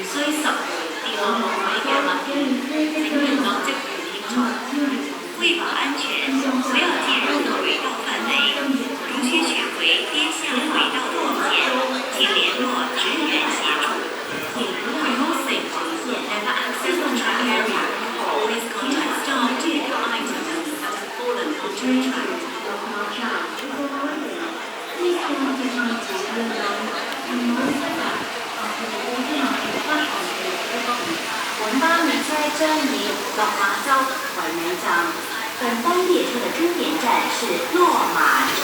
需實回跌落路軌嘅物件，請聯絡職員協助。為保安全，不要進入軌道範圍。如需取回跌下軌道的物件，請聯絡職員協助。Remove safe and access the track area. Always contact staff to pick up items that have fallen onto the track. Lok Ma Chau is a highway. Please continue to turn left and move back after the automatic platform is open. 本班列車將以落馬洲為尾站，本班列車的終點站是落馬洲。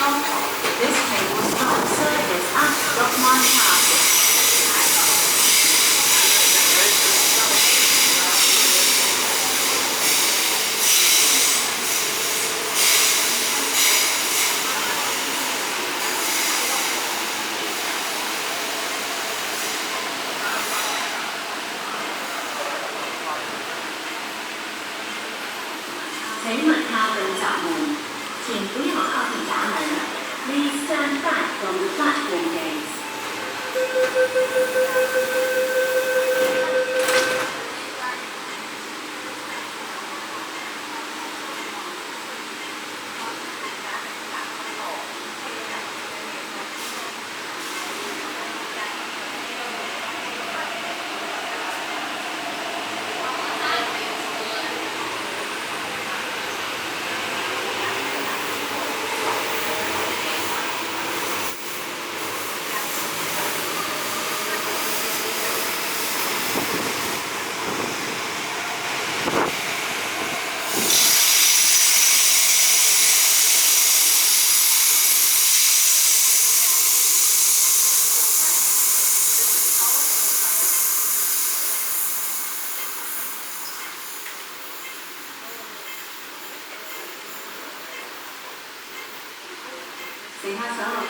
This train will start service at Lok Ma Chau. 請勿靠近閘門，請不要靠近閘門。Please stand back from the platform gates. 乘客上落